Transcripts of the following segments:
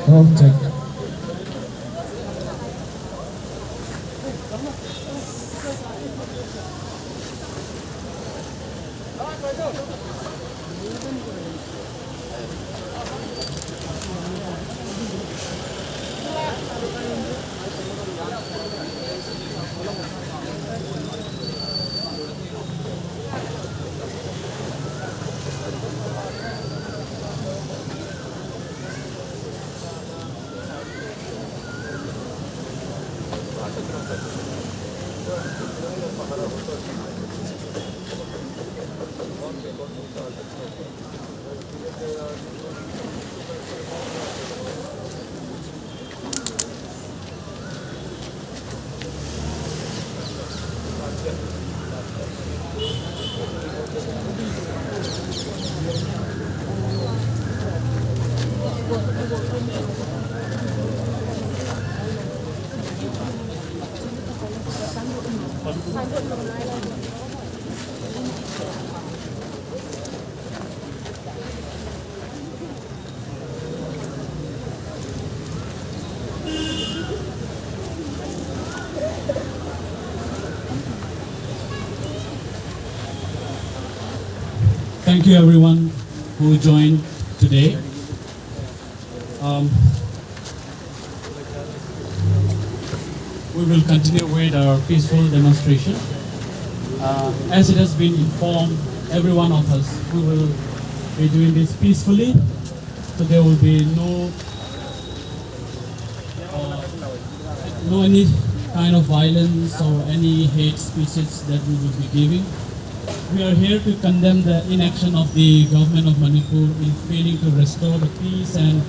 check. Thank you everyone who joined today. We will continue with our peaceful demonstration. As it has been informed, every one of us, we will be doing this peacefully, so there will be no any kind of violence or any hate speeches that we will be giving. We are here to condemn the inaction of the government of Manipur in failing to restore the peace and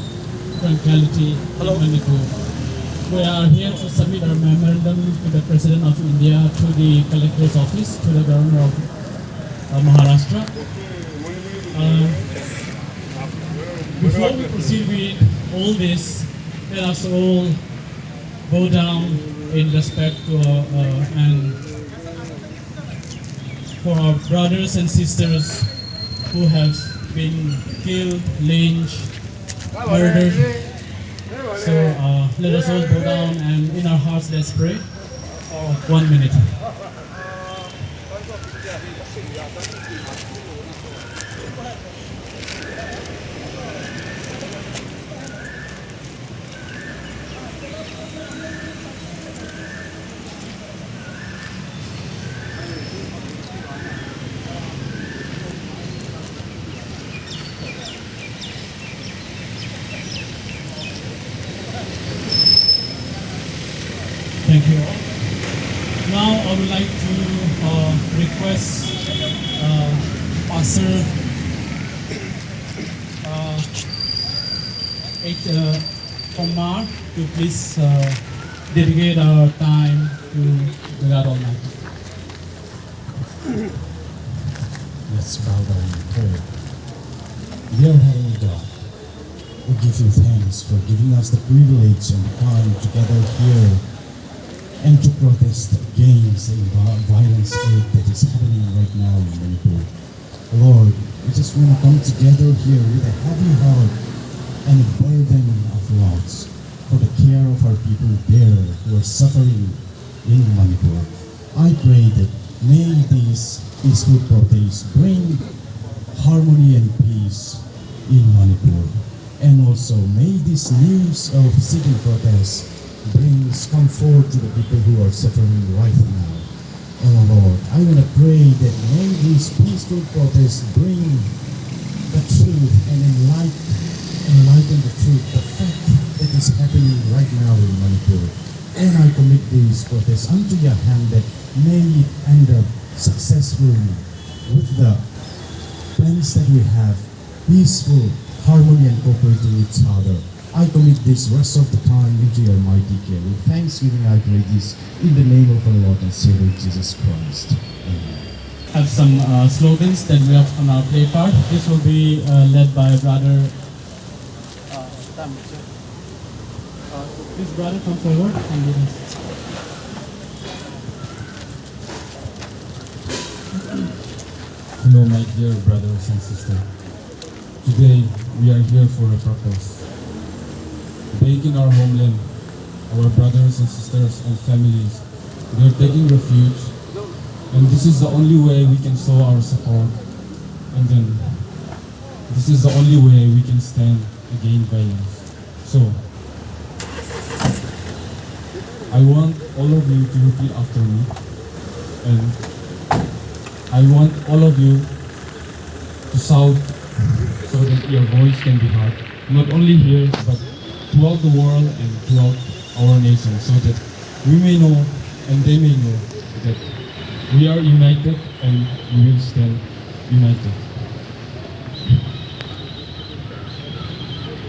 tranquility in Manipur. We are here to submit our memorandum to the President of India, to the Collector's Office, to the Governor of Maharashtra. Before we proceed with all this, let us all bow down in respect to and for our brothers and sisters who have been killed, lynched, murdered. So let us all go down and in our hearts let's pray for 1 minute. Thank you all. Now I would like to request Pastor Omar to please dedicate our time to the God Almighty. Let's bow down in prayer. Dear Heavenly God, we give you thanks for giving us the privilege and the time to gather here and to protest against the violence act that is happening right now in Manipur. Lord, we just want to come together here with a heavy heart and a burden of loss for the care of our people there who are suffering in Manipur. I pray that may these peaceful protests bring harmony and peace in Manipur. And also may this news of sitting protests brings comfort to the people who are suffering right now. Oh Lord, I want to pray that may these peaceful protests bring the truth and enlighten the truth, the fact that is happening right now in Manipur. And I commit these protests unto your hand that may it end up successfully with the plans that we have, peaceful, harmony and cooperating with each other. I commit this rest of the time into your mighty care. With thanksgiving I pray this in the name of our Lord and Savior Jesus Christ. Amen. Have some slogans that we have on our play card. This will be led by Brother please brother come forward and lead us. Hello my dear brothers and sisters. Today we are here for a purpose. back in our homeland, our brothers and sisters and families, they are taking refuge, and this is the only way we can show our support, and then this is the only way we can stand against violence. So, I want all of you to repeat after me, and I want all of you to shout so that your voice can be heard, not only here, but throughout the world and throughout our nation, so that we may know and they may know that we are united and we will stand united.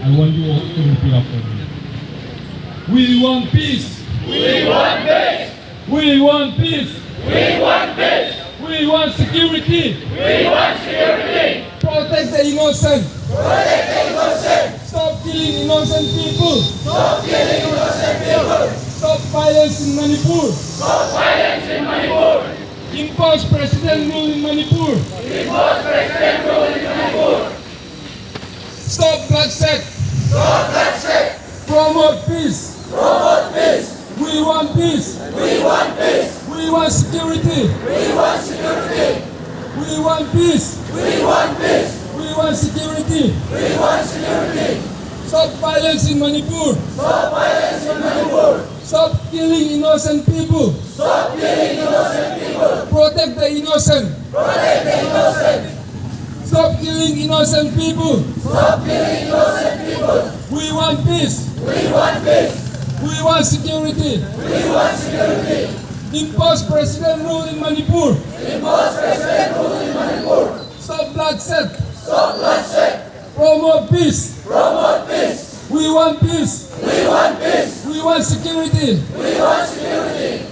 I want you all to repeat after me. We want peace. We want peace! We want peace. We want peace! We want security. We want security! Protect the innocent. Protect the innocent! Stop killing innocent people. Stop killing innocent people! Stop violence in Manipur. Stop violence in Manipur! Impose president rule in Manipur. Impose president rule in Manipur! Stop bloodshed. Stop bloodshed! Promote peace. Promote peace! We want peace. We want peace! We want security. We want security! We want peace. We want peace! We want security. We want security! Stop violence in Manipur. Stop violence in Manipur! Stop killing innocent people. Stop killing innocent people! Protect the innocent. Protect the innocent! Stop killing innocent people. Stop killing innocent people! We want peace. We want peace! We want security. We want security! Impose president rule in Manipur. Impose president rule in Manipur! Stop bloodshed. Stop bloodshed! Promote peace. Promote peace! We want peace. We want peace! We want security. We want security!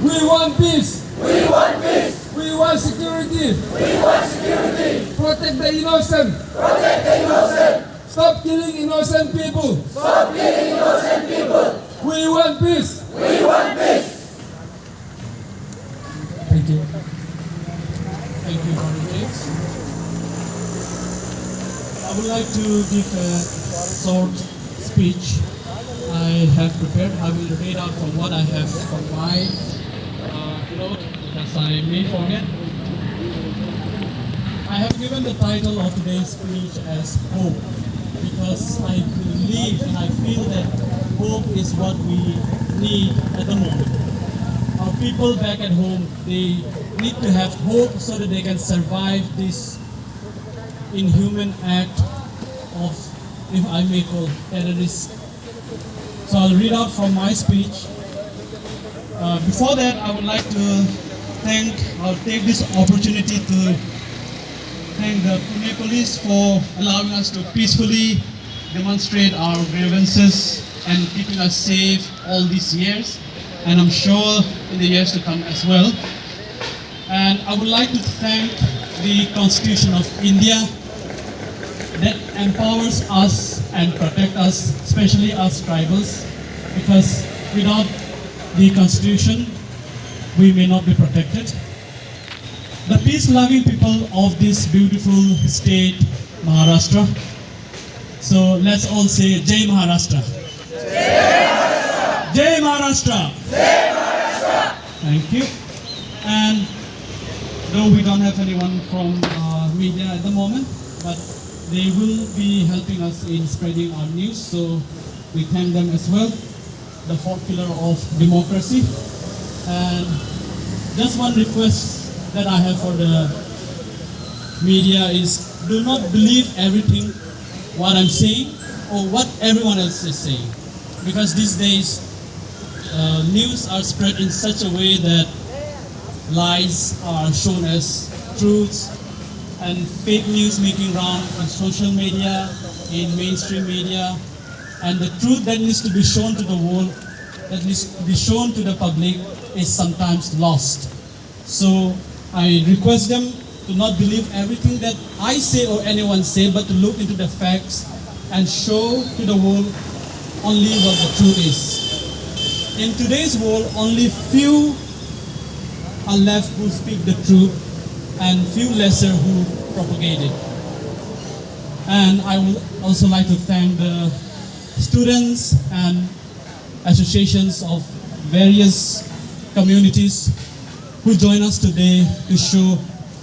We want peace. We want peace! We want security. We want security! Protect the innocent. Protect the innocent! Stop killing innocent people. Stop killing innocent people! We want peace. We want peace! Thank you. Thank you, Politics. I would like to give a short speech I have prepared. I will read out from what I have from my note, because I may forget. I have given the title of today's speech as Hope, because I believe and I feel that hope is what we need at the moment. Our people back at home, they need to have hope so that they can survive this inhuman act of, if I may call, terrorists. So I'll read out from my speech. Before that, I would like to take this opportunity to thank the Pune Police for allowing us to peacefully demonstrate our grievances and keeping us safe all these years, and I'm sure in the years to come as well. And I would like to thank the Constitution of India that empowers us and protect us, especially us tribals, because without the Constitution, we may not be protected. The peace-loving people of this beautiful state, Maharashtra. So let's all say Jai Maharashtra. Jai Maharashtra. Jai Maharashtra! Thank you. And though we don't have anyone from media at the moment, but they will be helping us in spreading our news, so we thank them as well, the fourth pillar of democracy. And just one request that I have for the media is, do not believe everything what I'm saying or what everyone else is saying, because these days news are spread in such a way that lies are shown as truths, and fake news making round on social media, in mainstream media, and the truth that needs to be shown to the world, that needs to be shown to the public, is sometimes lost. So I request them to not believe everything that I say or anyone say, but to look into the facts and show to the world only what the truth is. In today's world, only few are left who speak the truth, and few lesser who propagate it. And I would also like to thank the students and associations of various communities who join us today to show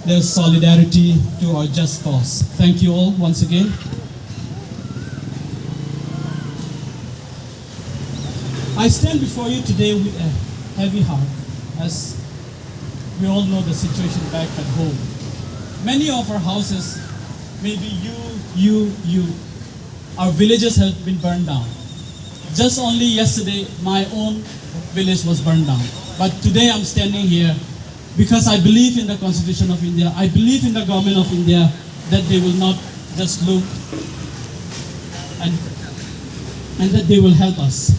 their solidarity to our just cause. Thank you all once again. I stand before you today with a heavy heart, as we all know the situation back at home. Many of our houses, maybe you, our villages have been burned down. Just only yesterday, my own village was burned down. But today I'm standing here because I believe in the Constitution of India. I believe in the government of India that they will not just look and that they will help us.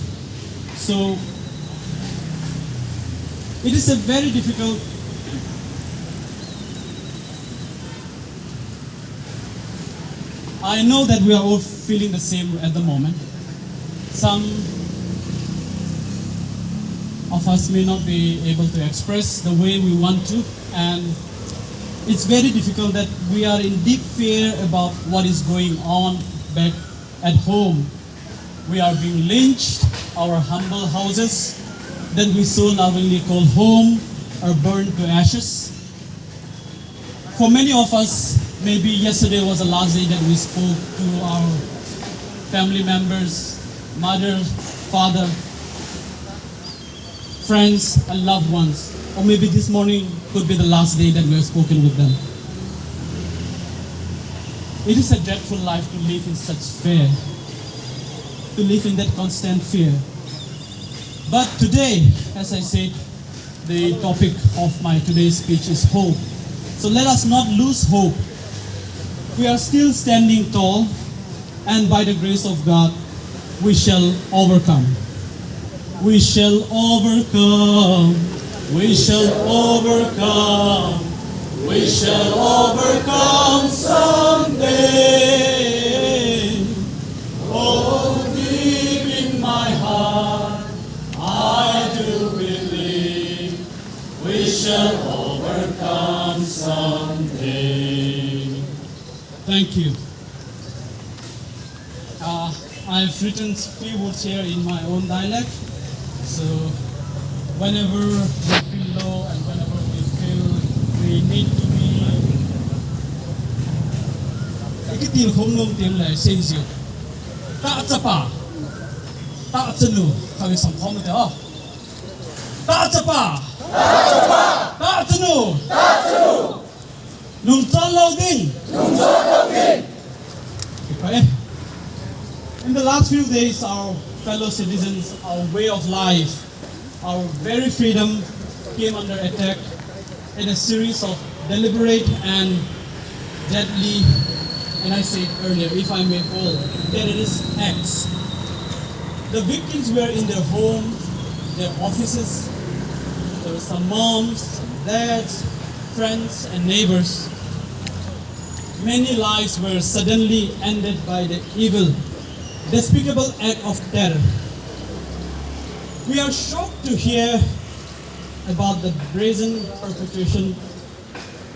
So it is a very difficult I know that we are all feeling the same at the moment. Some of us may not be able to express the way we want to, and it's very difficult that we are in deep fear about what is going on back at home. We are being lynched, our humble houses that we so lovingly call home are burned to ashes. For many of us, maybe yesterday was the last day that we spoke to our family members, mother, father, friends, and loved ones. Or maybe this morning could be the last day that we have spoken with them. It is a dreadful life to live in such fear, to live in that constant fear. But today, as I said, the topic of my today's speech is hope. So let us not lose hope. We are still standing tall, and by the grace of God, we shall overcome. We shall overcome. We shall overcome. We shall overcome someday. Oh, deep in my heart, I do believe we shall overcome someday. Thank you. I've written a few words here in my own dialect. So whenever we feel low and whenever we feel we need to be cái tiếng không ngông tiếng là xây dựng ta chấp à ta chân nu khai sắm không được à ta chấp à ta chân nu nung chân lâu đinh okay. In the last few days, our fellow citizens, our way of life, our very freedom came under attack in a series of deliberate and deadly, and I said earlier, if I may call, terrorist acts. The victims were in their homes, their offices. There were some moms, dads, friends, and neighbors. Many lives were suddenly ended by the evil, despicable act of terror. We are shocked to hear about the brazen perpetration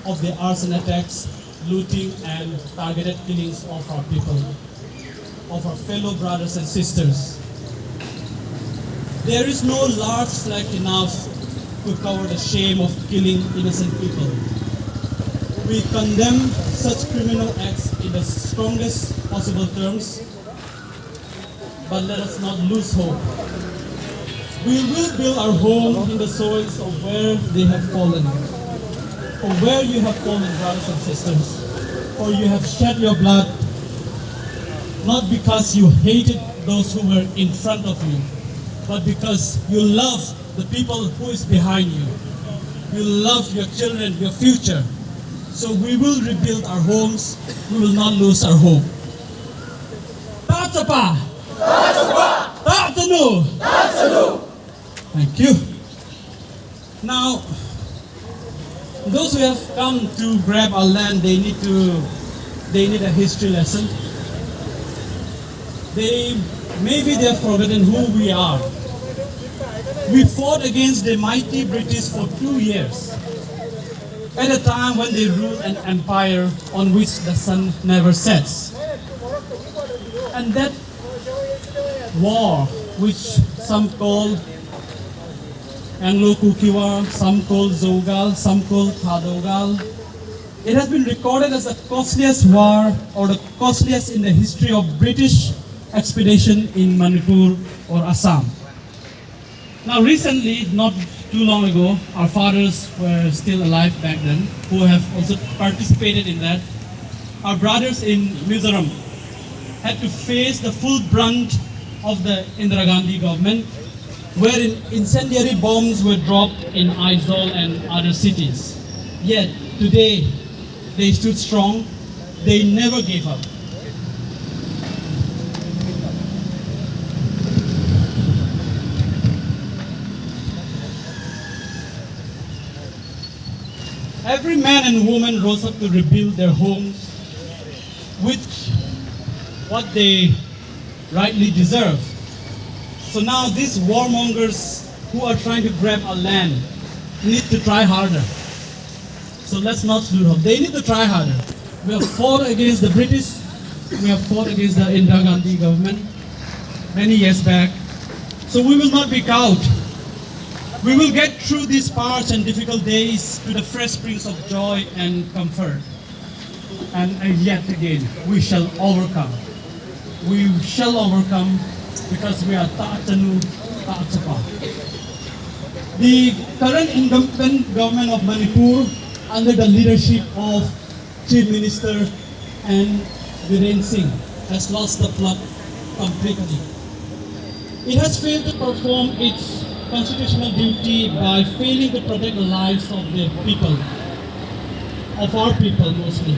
of the arson attacks, looting, and targeted killings of our people, of our fellow brothers and sisters. There is no large flag enough to cover the shame of killing innocent people. We condemn such criminal acts in the strongest possible terms, but let us not lose hope. We will build our home in the soils of where they have fallen, or where you have fallen, brothers and sisters, for you have shed your blood, not because you hated those who were in front of you, but because you love the people who is behind you. You love your children, your future. So we will rebuild our homes. We will not lose our hope. Tatapa! Tatanu! Thank you. Now, those who have come to grab our land, they need a history lesson. Maybe they've forgotten who we are. We fought against the mighty British for 2 years, at a time when they ruled an empire on which the sun never sets. And that war, which some call Anglo-Kuki War, some call Zogal, some call Kadogal. It has been recorded as the costliest war or the costliest in the history of British expedition in Manipur or Assam. Now recently, not too long ago, our fathers were still alive back then, who have also participated in that. Our brothers in Mizoram had to face the full brunt of the Indira Gandhi government, wherein incendiary bombs were dropped in Aizawl and other cities. Yet today, they stood strong. They never gave up. Every man and woman rose up to rebuild their homes with what they rightly deserve. So now these warmongers who are trying to grab our land need to try harder. So let's not lose hope. They need to try harder. We have fought against the British. We have fought against the Indira Gandhi government many years back. So we will not be cowed. We will get through these parched and difficult days to the fresh springs of joy and comfort. And yet again, we shall overcome. We shall overcome because we are Ta'atanu Ta'atapa. The current incumbent government of Manipur, under the leadership of Chief Minister and Viren Singh, has lost the plot completely. It has failed to perform its constitutional duty by failing to protect the lives of the people, of our people mostly.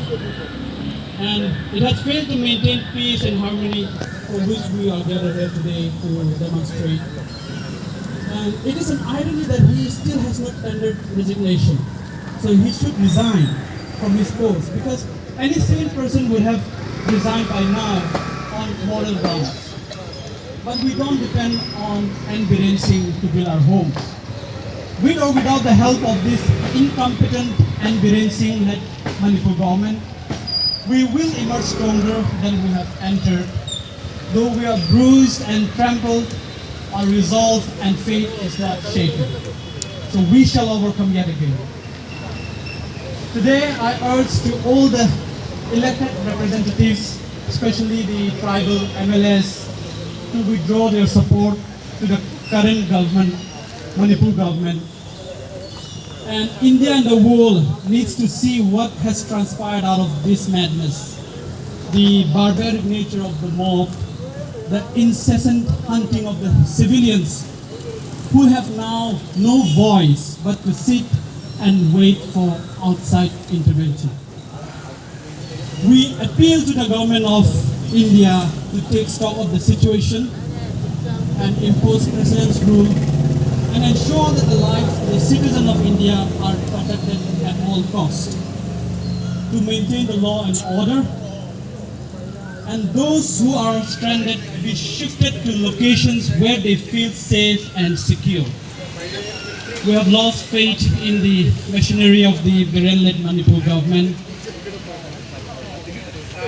And it has failed to maintain peace and harmony, for which we are gathered here today to demonstrate. And it is an irony that he still has not tendered resignation. So he should resign from his post, because any sane person would have resigned by now on moral grounds. But we don't depend on Viren Singh to build our homes. With or without the help of this incompetent Viren Singh-led Manipur government, we will emerge stronger than we have entered. Though we are bruised and trampled, our resolve and faith is not shaken. So we shall overcome yet again. Today, I urge to all the elected representatives, especially the tribal MLAs, to withdraw their support to the current government, Manipur government. And India and the world needs to see what has transpired out of this madness. The barbaric nature of the mob, the incessant hunting of the civilians who have now no voice but to sit and wait for outside intervention. We appeal to the government of India to take stock of the situation and impose President's rule and ensure that the lives of the citizens of India are protected at all costs. To maintain the law and order, and those who are stranded be shifted to locations where they feel safe and secure. We have lost faith in the machinery of the Viren-led Manipur government.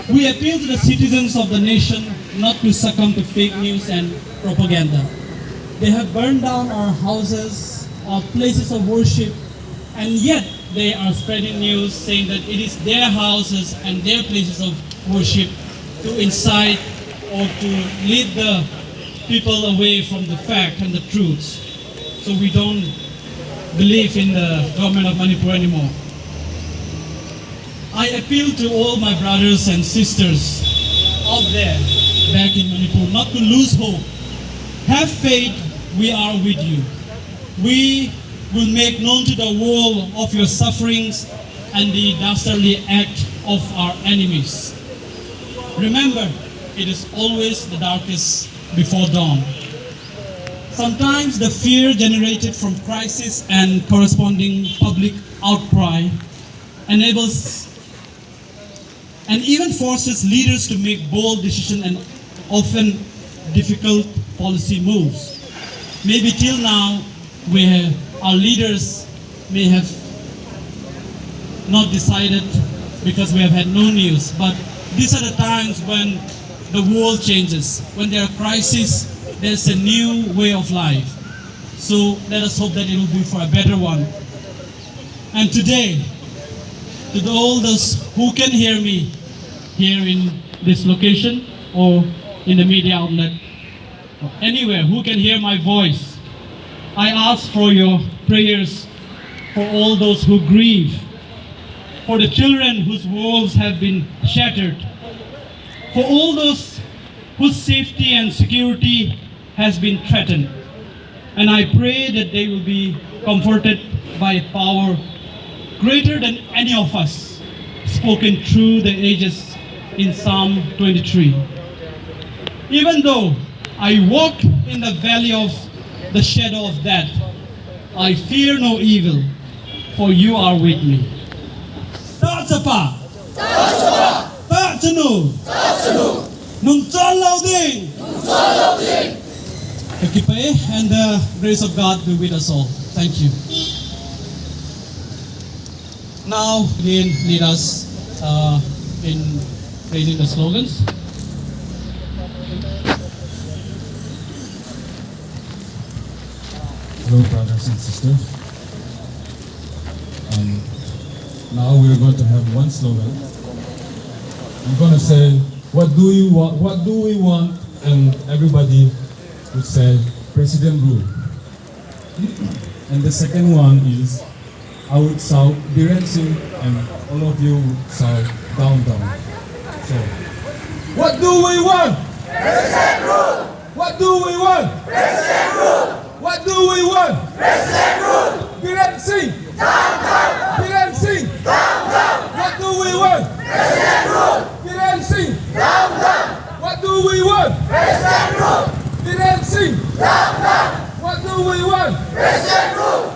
We appeal to the citizens of the nation not to succumb to fake news and propaganda. They have burned down our houses, our places of worship, and yet they are spreading news saying that it is their houses and their places of worship to incite or to lead the people away from the fact and the truths. So we don't believe in the government of Manipur anymore. I appeal to all my brothers and sisters out there back in Manipur not to lose hope. Have faith, we are with you. We will make known to the world of your sufferings and the dastardly act of our enemies. Remember, it is always the darkest before dawn. Sometimes the fear generated from crisis and corresponding public outcry enables and even forces leaders to make bold decisions and often difficult policy moves. Maybe till now, our leaders may have not decided because we have had no news, but these are the times when the world changes, when there are crises, there's a new way of life. So let us hope that it will be for a better one. And today, to all those who can hear me here in this location or in the media outlet, or anywhere who can hear my voice, I ask for your prayers for all those who grieve, for the children whose worlds have been shattered, for all those whose safety and security has been threatened. And I pray that they will be comforted by a power greater than any of us, spoken through the ages in Psalm 23. Even though I walk in the valley of the shadow of death, I fear no evil, for you are with me. Tak sapa, tak cenu, nung chalaw ding. Ekipae, and the grace of God be with us all. Thank you. Now, again, lead us in raising the slogans. Hello, brothers and sisters. Now we're going to have one slogan. I'm going to say, what do you want? What do we want? And everybody would say, President rule. And the second one is, I would shout Biren Singh, and all of you would shout down, down. So, what do we want? President rule! What do we want? President rule! What do we want? President rule! Biren Singh! Down, down! Biren Singh! Down, down! What do we want? President rule! Biren Singh! Down, down! What do we want? President rule! Biren Singh! Down, down! What do we want? President rule!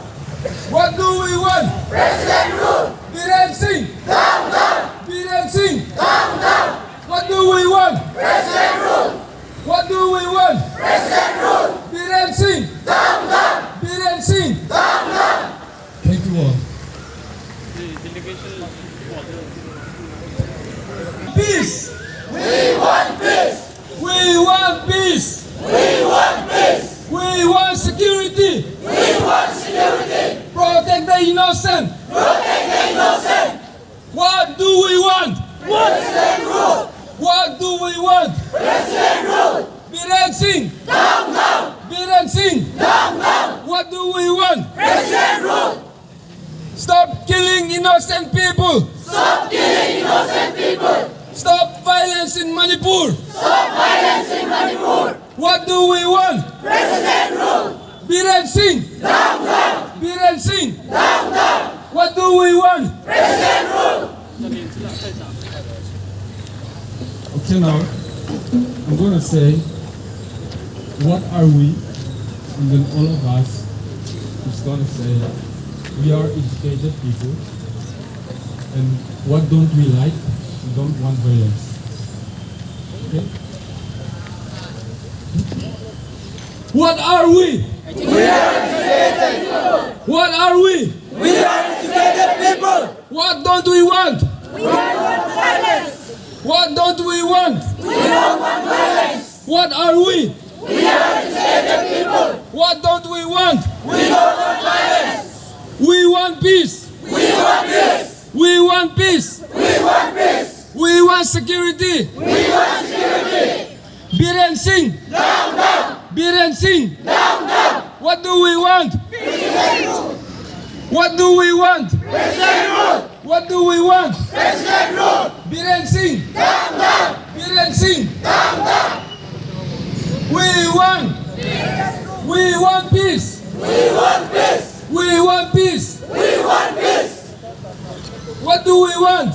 What do we want? President rule! Biren Singh! Down, down! Biren Singh! Down, down! What do we want? President rule! What do we want? President rule! Biren Singh! Down, down! Biren Singh! Down, down! Thank you all. Peace! We want peace! We want peace! We want peace! We want security! We want security! Protect the innocent! Protect the innocent! What do we want? President rule! What do we want? President rule! Biren Singh! Down, down! Biren Singh! Down, down! What do we want? President rule! Stop killing innocent people! Stop killing innocent people! Stop violence in Manipur! Stop violence in Manipur! What do we want? President rule! Biren Singh! Down, down! Biren Singh! Down, down! What do we want? President rule! Okay, now I'm going to say, what are we? And then all of us is going to say, we are educated people. And what don't we like? We don't want violence. Okay? What are we? We are educated people! What are we? We are educated people! What don't we want? We don't want violence! What don't we want? We don't want violence! What are we? We are educated people! What don't we want? We don't want violence! We want peace. We want peace! We want peace. We want peace! We want security. We want security! Biren Singh. Down, down! Biren Singh. Down, down! What do we want? President rule! What do we want? President rule! What do we want? President rule! Biren Singh. Down, down! Biren Singh. Down, down! We want. We want peace. We want peace! We want peace. We want peace! What do we want?